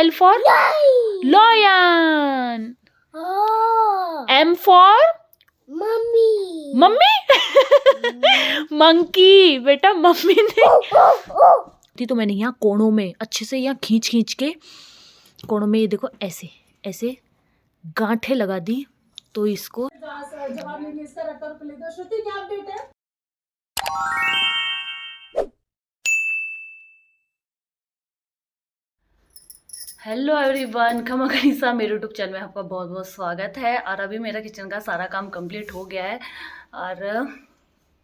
L for lion. M for mummy. Monkey. बेटा mummy ने तो मैंने यहाँ कोनों में अच्छे से यहाँ खींच खींच के कोनों में ये देखो ऐसे ऐसे गांठें लगा दी. तो इसको हेलो एवरीवन, खमा गनीसा मेरे यूट्यूब चैनल में आपका बहुत बहुत स्वागत है. और अभी मेरा किचन का सारा काम कंप्लीट हो गया है. और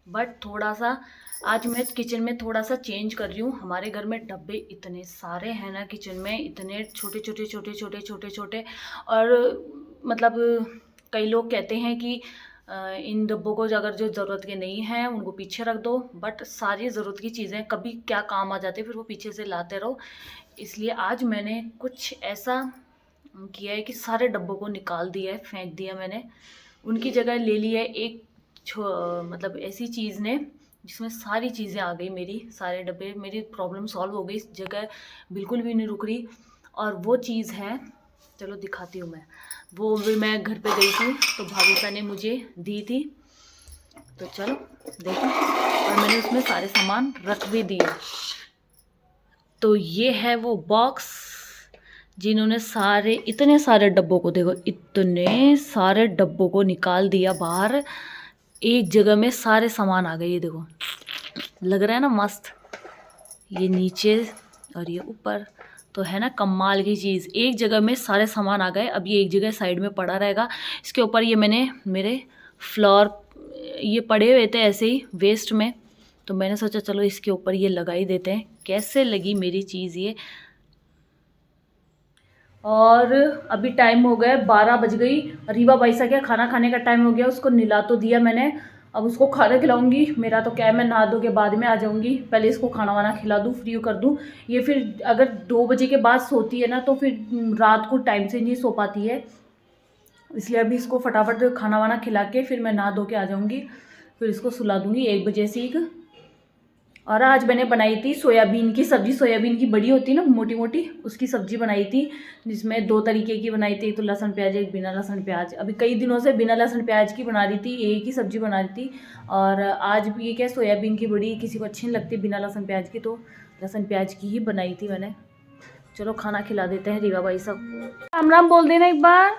बट थोड़ा सा आज मैं किचन में थोड़ा सा चेंज कर रही हूँ. हमारे घर में डब्बे इतने सारे हैं ना किचन में, इतने छोटे छोटे छोटे छोटे छोटे छोटे. और मतलब कई लोग कहते हैं कि इन डब्बों को अगर जो ज़रूरत के नहीं हैं उनको पीछे रख दो. बट सारी ज़रूरत की चीज़ें कभी क्या काम आ जाती है, फिर वो पीछे से लाते रहो. इसलिए आज मैंने कुछ ऐसा किया है कि सारे डब्बों को निकाल दिया है, फेंक दिया मैंने. उनकी जगह ले लिया है एक मतलब ऐसी चीज़ ने जिसमें सारी चीज़ें आ गई. मेरी सारे डब्बे, मेरी प्रॉब्लम सॉल्व हो गई. इस जगह बिल्कुल भी नहीं रुक रही. और वो चीज़ है, चलो दिखाती हूँ. वो भी मैं घर पे गई थी तो भाभी ने मुझे दी थी. तो चलो देखो. और मैंने उसमें सारे सामान रख भी दिए. तो ये है वो बॉक्स जिन्होंने सारे इतने सारे डब्बों को, देखो इतने सारे डब्बों को निकाल दिया बाहर. एक जगह में सारे सामान आ गए. ये देखो, लग रहा है ना मस्त. ये नीचे और ये ऊपर, तो है ना कमाल की चीज़. एक जगह में सारे सामान आ गए. अब ये एक जगह साइड में पड़ा रहेगा. इसके ऊपर ये मैंने मेरे फ्लोर ये पड़े हुए थे ऐसे ही वेस्ट में, तो मैंने सोचा चलो इसके ऊपर ये लगा ही देते हैं. कैसे लगी मेरी चीज़ ये. और अभी टाइम हो गया 12 बज गई. रीवा बाईसा क्या खाना खाने का टाइम हो गया. उसको निला तो दिया मैंने, अब उसको खाना खिलाऊंगी. मेरा तो क्या है, मैं नहा धो के बाद में आ जाऊंगी. पहले इसको खाना वाना खिला दूँ, फ्री कर दूँ. ये फिर अगर 2 बजे के बाद सोती है ना तो फिर रात को टाइम से नहीं सो पाती है. इसलिए अभी इसको फटाफट खाना वाना खिला के फिर मैं नहा धो के आ जाऊँगी. फिर इसको सुला दूँगी 1 बजे से. और आज मैंने बनाई थी सोयाबीन की सब्ज़ी. सोयाबीन की बड़ी होती है ना, मोटी मोटी, उसकी सब्ज़ी बनाई थी. जिसमें 2 तरीके की बनाई थी. एक तो लहसुन प्याज, एक बिना लहसुन प्याज. अभी कई दिनों से बिना लहसुन प्याज की बना रही थी, एक ही सब्ज़ी बना रही थी. और आज भी ये क्या, सोयाबीन की बड़ी किसी को अच्छी नहीं लगती बिना लहसुन प्याज की, तो लहसुन प्याज की ही बनाई थी मैंने. चलो खाना खिला देते हैं रीवा भाई सब. राम राम बोल देना एक बार.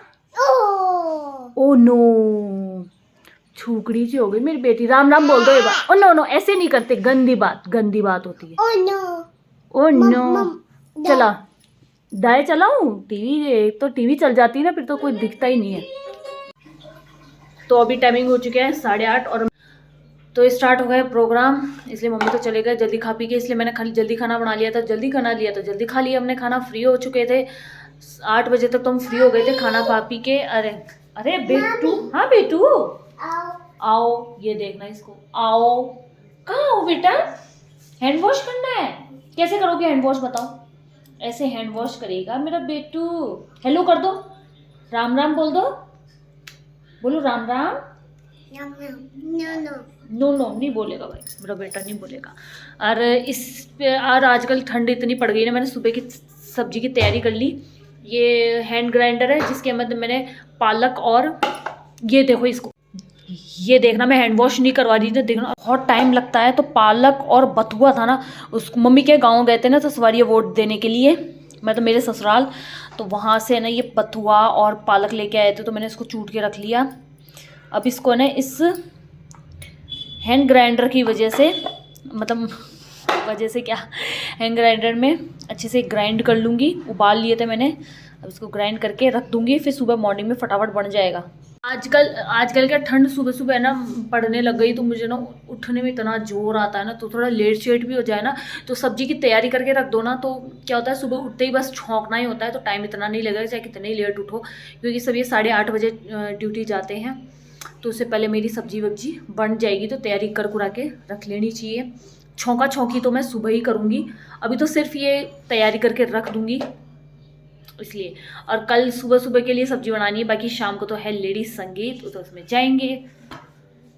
ओ नो, छूकड़ी सी हो गई मेरी बेटी. राम राम बोल दो एक बार. ओ नो नो, ऐसे नहीं करते, गंदी बात होती है. ओ नो चला दाएं चलाऊं टीवी. एक तो टीवी चल जाती है ना फिर तो कोई दिखता ही नहीं है. तो अभी टाइमिंग हो चुके हैं 8:30 और तो स्टार्ट हो गया प्रोग्राम. इसलिए मम्मी तो चले गए जल्दी खा पी के. इसलिए मैंने जल्दी खाना बना लिया था, जल्दी खा लिया हमने खाना. फ्री हो चुके थे 8 बजे तक, तो हम फ्री हो गए थे खाना खा पी के. अरे अरे बेटू, हाँ बेटू आओ, ये देखना इसको. आओ, कहाँ हो बेटा. हैंड वॉश करना है. कैसे करोगे हैंड वॉश बताओ. ऐसे हैंड वॉश करेगा मेरा बेटू. हेलो कर दो, राम राम बोल दो. बोलो राम राम. नो नो नहीं बोलेगा भाई, मेरा बेटा नहीं बोलेगा. और और आजकल ठंड इतनी पड़ गई ना, मैंने सुबह की सब्जी की तैयारी कर ली. ये हैंड ग्राइंडर है जिसके अंदर मैंने पालक और ये देखो इसको, ये देखना मैं हैंड वॉश नहीं करवा रही थी. देखना बहुत टाइम लगता है. तो पालक और बथुआ था ना, उसको मम्मी के गांव गए थे ना ससुरालिया वोट देने के लिए, मैं तो मेरे ससुराल. तो वहाँ से ना ये बथुआ और पालक लेके आए थे, तो मैंने इसको चूट के रख लिया. अब इसको ना इस हैंड ग्राइंडर की वजह से, मतलब वजह से क्या, हैंड ग्राइंडर में अच्छे से ग्राइंड कर लूँगी. उबाल लिए थे मैंने, अब इसको ग्राइंड करके रख दूँगी. फिर सुबह मॉर्निंग में फटाफट बन जाएगा. आजकल क्या ठंड सुबह सुबह है ना पड़ने लग गई, तो मुझे ना उठने में इतना जोर आता है ना, तो थोड़ा लेट शेट भी हो जाए ना तो सब्जी की तैयारी करके रख दो ना, तो क्या होता है सुबह उठते ही बस छौंकना ही होता है. तो टाइम इतना नहीं लगेगा चाहे कितने ही लेट उठो, क्योंकि सब ये 8:30 बजे ड्यूटी जाते हैं. तो उससे पहले मेरी सब्जी वब्जी बन जाएगी, तो तैयारी कर कुरा के रख लेनी चाहिए. छौंका छौंकी तो मैं सुबह ही करूँगी. अभी तो सिर्फ ये तैयारी करके रख दूँगी इसलिए. और कल सुबह सुबह के लिए सब्जी बनानी है. बाकी शाम को तो है लेडीज संगीत, तो उसमें जाएंगे.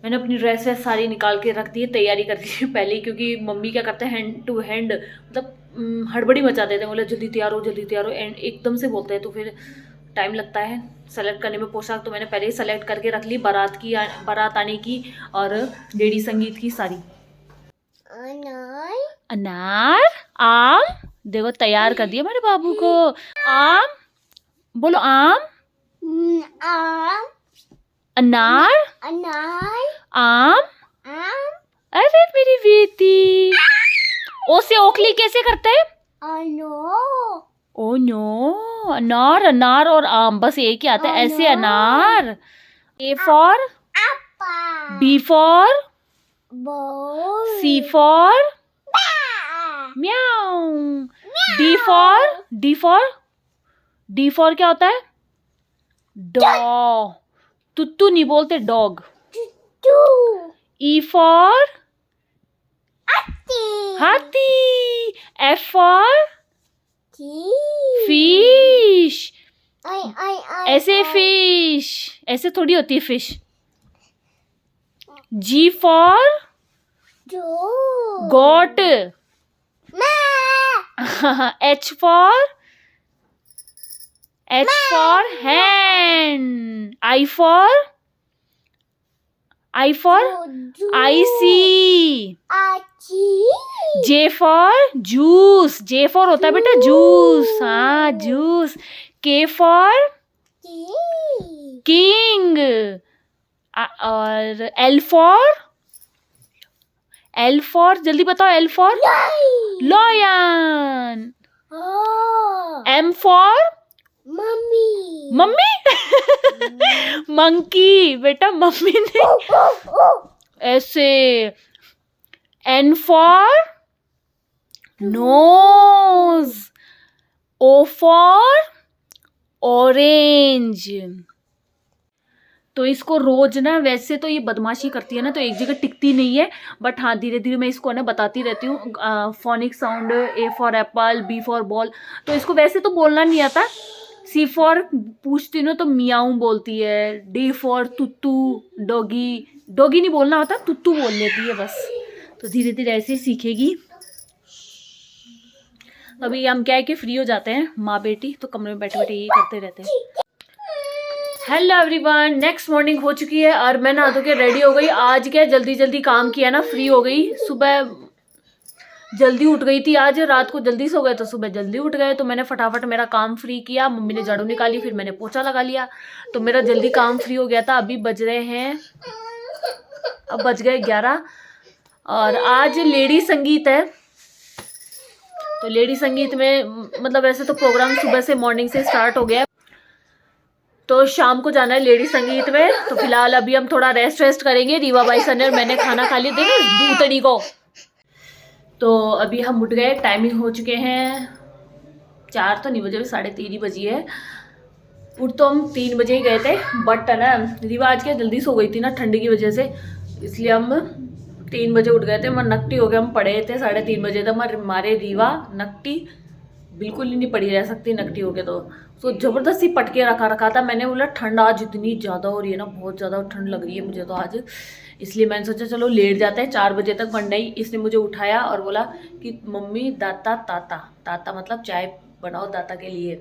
मैंने अपनी ड्रेस सारी निकाल के रख दी है, तैयारी कर दी है पहले ही, क्योंकि मम्मी क्या करते हैं हैंड टू हैंड, मतलब हड़बड़ी मचा देते हैं, बोले जल्दी तैयार हो जल्दी तैयार हो, एंड एकदम से बोलते हैं तो फिर टाइम लगता है सेलेक्ट करने में पोशाक। तो मैंने पहले ही सेलेक्ट करके रख ली, बारात आने की और लेडी संगीत की सारी। अनार आम, देखो तैयार कर दिया मेरे बाबू को। आम बोलो, आम अनार आम। अरे मेरी बेटी, ओ से ओखली कैसे करते हैं? ओ नो, अनार अनार और आम बस एक ही आता है ऐसे। अनार, A for B for C for म्याऊ, डी फॉर क्या होता है? डॉग, तुत्तू नहीं बोलते, डॉग। ई फॉर हाथी, एफ फॉर फिश, ऐसे फिश, ऐसे थोड़ी होती है fish. G for goat, H for hand, I for icy, J for juice, J for होता है बेटा जूस, हाँ जूस। के फॉर किंग, और एल फॉर जल्दी बताओ, L for lion. M for mummy monkey, बेटा मम्मी ने ऐसे। N for nose, O for orange. तो इसको रोज ना, वैसे तो ये बदमाशी करती है ना, तो एक जगह टिकती नहीं है, बट हाँ धीरे धीरे मैं इसको ना बताती रहती हूँ phonic sound. A for apple, B for ball, तो इसको वैसे तो बोलना नहीं आता। सी फॉर पूछती हूँ तो मियाऊ बोलती है। डी फॉर तुत्तू, डॉगी नहीं बोलना होता, तुत्तू बोल लेती है बस। तो धीरे धीरे ऐसे ही सीखेगी। अभी हम क्या है कि फ्री हो जाते हैं माँ बेटी, तो कमरे में बैठे बैठे यही करते रहते हैं। हेलो एवरीवन, नेक्स्ट मॉर्निंग हो चुकी है और मैं नहा धो के रेडी हो गई। आज क्या जल्दी जल्दी काम किया ना, फ्री हो गई। सुबह जल्दी उठ गई थी, आज रात को जल्दी सो गए तो सुबह जल्दी उठ गए, तो मैंने फटाफट मेरा काम फ्री किया। मम्मी ने झाड़ू निकाली, फिर मैंने पोछा लगा लिया, तो मेरा जल्दी काम फ्री हो गया था। अभी बज रहे हैं, अब बज गए 11 और आज लेडी संगीत है। तो लेडी संगीत में मतलब वैसे तो प्रोग्राम सुबह से मॉर्निंग से स्टार्ट हो गया, तो शाम को जाना है लेडी संगीत में। तो फिलहाल अभी हम थोड़ा रेस्ट करेंगे। रीवा बाई सर और मैंने खाना खा लिया, देखे भूतड़ी को। तो अभी हम उठ गए, टाइमिंग हो चुके हैं 4 तो नहीं बजे, 3:30 ही बजी है। उठ तो हम 3 बजे ही गए थे, बट है ना रीवा आज क्या जल्दी सो गई थी ना ठंड की वजह से, इसलिए हम 3 बजे उठ गए थे। मैं नकटी हो गए, हम पढ़े थे 3:30 बजे तक। हमारे रीवा नकटी बिल्कुल ही नहीं पड़ी रह सकती नकटी हो गए, तो ज़बरदस्ती पटके रखा था। मैंने बोला ठंड आज इतनी ज़्यादा हो रही है ना, बहुत ज़्यादा ठंड लग रही है मुझे तो आज, इसलिए मैंने सोचा चलो लेट जाते हैं 4 बजे तक। वरना ही इसने मुझे उठाया और बोला कि मम्मी ताता मतलब चाय बनाओ दाता के लिए।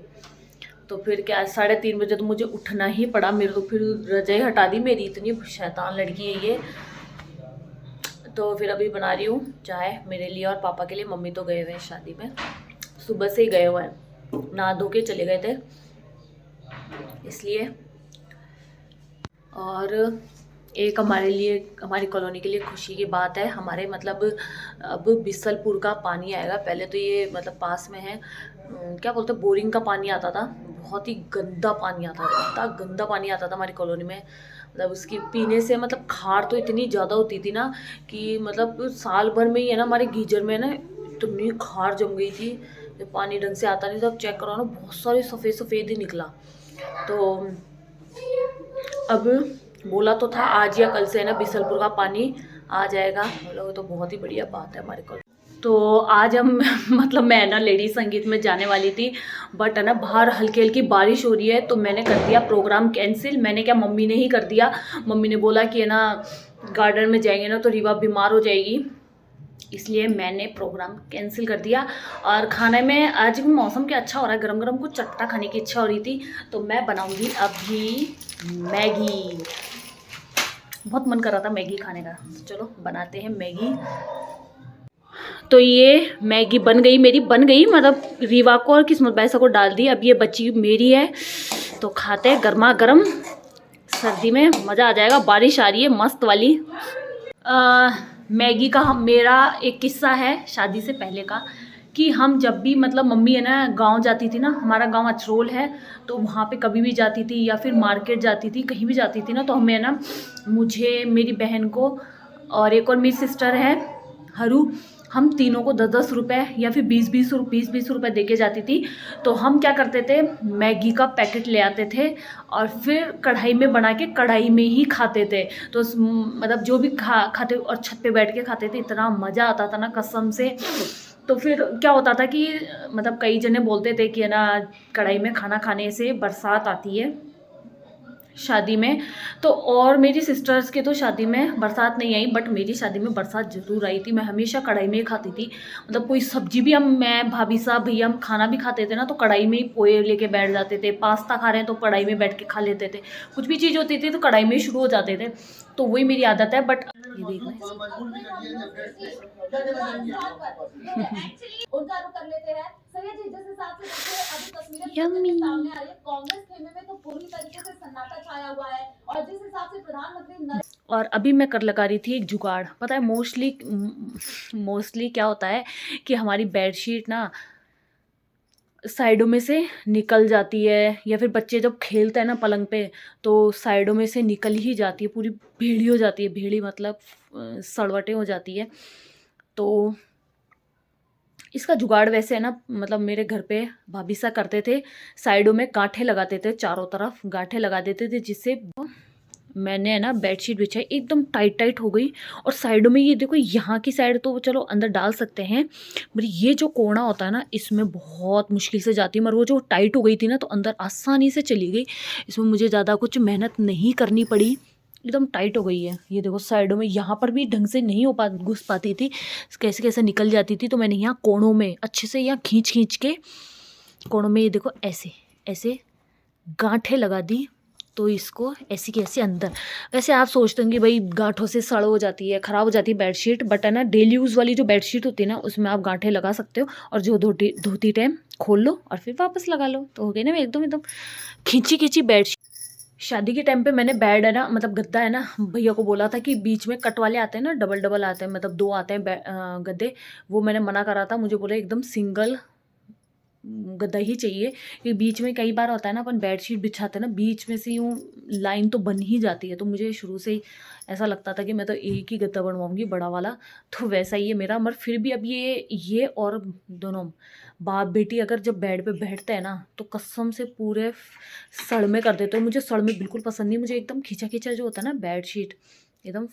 तो फिर क्या 3:30 बजे तो मुझे उठना ही पड़ा। मेरे तो फिर रजाई हटा दी मेरी, इतनी शैतान लड़की है ये। तो फिर अभी बना रही हूँ चाय मेरे लिए और पापा के लिए। मम्मी तो गए हुए हैं शादी में, सुबह से ही गए हुए हैं, नहा धो के चले गए थे इसलिए। और एक हमारे लिए, हमारी कॉलोनी के लिए खुशी की बात है। हमारे मतलब अब बिसलपुर का पानी आएगा। पहले तो ये मतलब पास में है, क्या बोलते हैं, बोरिंग का पानी आता था, बहुत ही गंदा पानी आता था, इतना गंदा पानी आता था हमारी कॉलोनी में। मतलब उसकी पीने से मतलब खार तो इतनी ज़्यादा होती थी ना कि मतलब साल भर में ही है ना हमारे गीजर में ना इतनी खार जम गई थी, जब पानी ढंग से आता नहीं था। अब चेक करो ना, बहुत सारे सफ़ेद ही निकला। तो अब बोला तो था आज या कल से ना बिसलपुर का पानी आ जाएगा, मतलब तो बहुत ही बढ़िया बात है हमारे को। तो आज हम मतलब मैं ना लेडी संगीत में जाने वाली थी, बट है ना बाहर हल्की हल्की बारिश हो रही है, तो मैंने कर दिया प्रोग्राम कैंसिल। मैंने क्या, मम्मी ने ही कर दिया। मम्मी ने बोला कि है ना गार्डन में जाएंगे ना तो रीवा बीमार हो जाएगी, इसलिए मैंने प्रोग्राम कैंसिल कर दिया। और खाने में आज भी मौसम क्या अच्छा हो रहा है, गरम गरम कुछ चटपटा खाने की इच्छा हो रही थी, तो मैं बनाऊंगी अभी मैगी। बहुत मन कर रहा था मैगी खाने का, तो चलो बनाते हैं मैगी। तो ये मैगी बन गई, मेरी बन गई, मतलब रीवा को और किस्मत बैसा को डाल दी, अब ये बची मेरी है। तो खाते हैं गर्मा गर्म, सर्दी में मज़ा आ जाएगा। बारिश आ रही है मस्त वाली। मैगी का मेरा एक किस्सा है शादी से पहले का, कि हम जब भी मतलब मम्मी है ना गांव जाती थी ना, हमारा गांव अचरोल है, तो वहाँ पे कभी भी जाती थी या फिर मार्केट जाती थी, कहीं भी जाती थी ना, तो हमें ना, मुझे, मेरी बहन को और एक और मेरी सिस्टर है हरू, हम तीनों को 10-10 रुपये या फिर 20-20 रुपये दे के जाती थी। तो हम क्या करते थे, मैगी का पैकेट ले आते थे और फिर कढ़ाई में बना के कढ़ाई में ही खाते थे। तो मतलब जो भी खाते और छत पे बैठ के खाते थे, इतना मज़ा आता था ना कसम से। तो फिर क्या होता था कि मतलब कई जने बोलते थे कि है ना कढ़ाई में खाना खाने से बरसात आती है शादी में। तो और मेरी सिस्टर्स के तो शादी में बरसात नहीं आई, बट मेरी शादी में बरसात ज़रूर आई थी। मैं हमेशा कढ़ाई में ही खाती थी, मतलब कोई सब्जी भी, हम मैं भाभी साहब भैया हम खाना भी खाते थे ना, तो कढ़ाई में ही पोहे लेके बैठ जाते थे। पास्ता खा रहे हैं तो कढ़ाई में बैठ के खा लेते थे, कुछ भी चीज़ होती थी तो कढ़ाई में ही शुरू हो जाते थे। तो वही मेरी आदत है। बट ये देखना उनका रुख कर लेते हैं। सैयद जी जिस हिसाब से देखिए अभी तस्वीरें सामने आ रही है, कांग्रेस खेमे में तो पूरी तरीके से सन्नाटा छाया हुआ है। और जिस हिसाब से प्रधानमंत्री, और अभी मैं कर लगा रही थी एक जुगाड़, पता है मोस्टली क्या होता है कि हमारी बेडशीट ना साइडों में से निकल जाती है, या फिर बच्चे जब खेलते हैं ना पलंग पे, तो साइडों में से निकल ही जाती है, पूरी भेड़ी हो जाती है। भेड़ी मतलब सड़वटें हो जाती है। तो इसका जुगाड़ वैसे है ना, मतलब मेरे घर पे भाभी सा करते थे, साइडों में गांठें लगाते थे, चारों तरफ गांठें लगा देते थे, जिससे मैंने है ना बेडशीट बिछाई, एकदम टाइट टाइट हो गई। और साइडों में ये देखो, यहाँ की साइड तो चलो अंदर डाल सकते हैं, बट ये जो कोना होता है ना, इसमें बहुत मुश्किल से जाती है। मगर वो जो टाइट हो गई थी ना, तो अंदर आसानी से चली गई। इसमें मुझे ज़्यादा कुछ मेहनत नहीं करनी पड़ी, एकदम टाइट हो गई है। ये देखो साइडों में, यहाँ पर भी ढंग से नहीं घुस पाती थी, कैसे कैसे निकल जाती थी। तो मैंने यहाँ कोनों में अच्छे से यहाँ खींच खींच के कोनों में, ये देखो ऐसे ऐसे गांठें लगा दी। तो इसको ऐसी की ऐसी अंदर, वैसे आप सोचते होंगे भाई गांठों से सड़ हो जाती है, ख़राब हो जाती है बेडशीट, बट है ना डेली यूज़ वाली जो बेडशीट होती है ना, उसमें आप गांठें लगा सकते हो, और जो धोती टाइम खोल लो और फिर वापस लगा लो, तो हो गई ना एकदम एकदम खींची खींची बेडशीट। शादी के टाइम पे मैंने बेड है ना, मतलब गद्दा है ना, भैया को बोला था कि बीच में कट वाले आते हैं ना, डबल डबल आते हैं, मतलब 2 आते हैं गद्दे, वो मैंने मना करा था। मुझे बोले एकदम सिंगल गद्दा ही चाहिए, कि बीच में कई बार होता है ना, अपन बेडशीट बिछाते हैं ना, बीच में से यूँ लाइन तो बन ही जाती है। तो मुझे शुरू से ही ऐसा लगता था कि मैं तो एक ही गद्दा बनवाऊंगी बड़ा वाला, तो वैसा ही है मेरा। मगर फिर भी अब ये और दोनों बाप बेटी अगर जब बेड पे बैठते हैं ना, तो कसम से पूरे सड़मे कर देते हैं। मुझे सड़मे बिल्कुल पसंद नहीं, मुझे एकदम खींचा खींचा जो होता है ना बेडशीट, एकदम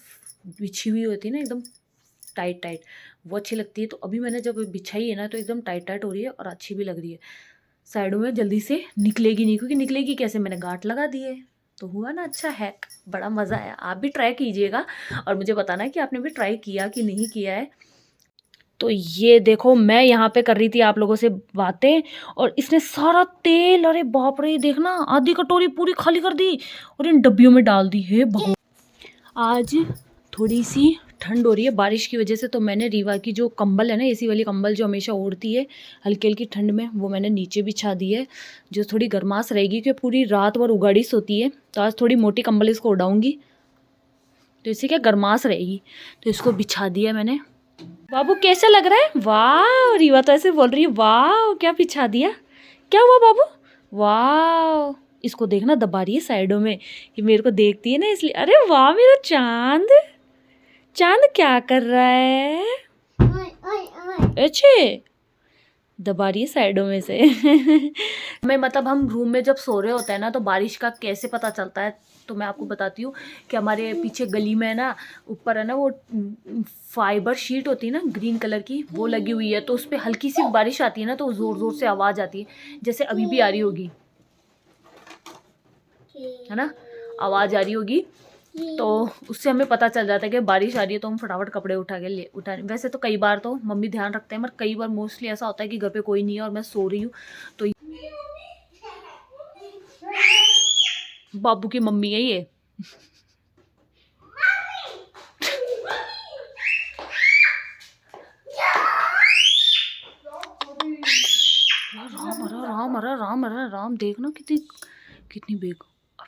बिछी हुई होती है ना, एकदम टाइट टाइट, वो अच्छी लगती है। तो अभी मैंने जब बिछाई है ना, तो एकदम टाइट टाइट हो रही है और अच्छी भी लग रही है। साइडों में जल्दी से निकलेगी नहीं, क्योंकि निकलेगी कैसे, मैंने गांठ लगा दी है। तो हुआ ना अच्छा हैक, बड़ा मज़ा आया। आप भी ट्राई कीजिएगा और मुझे बताना कि आपने भी ट्राई किया कि नहीं किया है। तो ये देखो मैं यहाँ पे कर रही थी आप लोगों से बातें, और इसने सारा तेल, अरे बाप रे, देखना आधी कटोरी पूरी खाली कर दी और इन डब्बियों में डाल दी है। आज थोड़ी सी ठंड हो रही है बारिश की वजह से, तो मैंने रीवा की जो कंबल है ना, एसी वाली कंबल जो हमेशा ओढ़ती है हल्की हल्की ठंड में, वो मैंने नीचे बिछा दी है, जो थोड़ी गर्माश रहेगी, क्योंकि पूरी रात भर उगाड़ी सोती है। तो आज थोड़ी मोटी कंबल इसको उड़ाऊँगी, तो इससे क्या गर्माश रहेगी। तो इसको बिछा दिया मैंने। बाबू कैसा लग रहा है? वाह, रीवा तो ऐसे बोल रही है, वाह क्या बिछा दिया, क्या हुआ बाबू? वाह, इसको देखना दबा रही है साइडों में, ये मेरे को देखती है ना इसलिए। अरे वाह मेरा चांद, चांद क्या कर रहा है? अच्छे दबा रही है साइडों में से। मैं मतलब हम रूम में जब सो रहे होते हैं ना, तो बारिश का कैसे पता चलता है, तो मैं आपको बताती हूँ कि हमारे पीछे गली में है ना, ऊपर है ना वो फाइबर शीट होती है ना ग्रीन कलर की, वो लगी हुई है। तो उस पर हल्की सी बारिश आती है ना, तो ज़ोर ज़ोर से आवाज़ आती है, जैसे अभी भी आ रही होगी, है ना, आवाज़ आ रही होगी। तो उससे हमें पता चल जाता है कि बारिश आ रही है, तो हम फटाफट कपड़े उठा के ले उठा। वैसे तो कई बार तो मम्मी ध्यान रखते हैं, मगर कई बार मोस्टली ऐसा होता है कि घर पे कोई नहीं है और मैं सो रही हूँ, तो बाबू की मम्मी है ये। राम हरा राम हरा राम हरा राम, देखना कितनी कितनी बेग। अब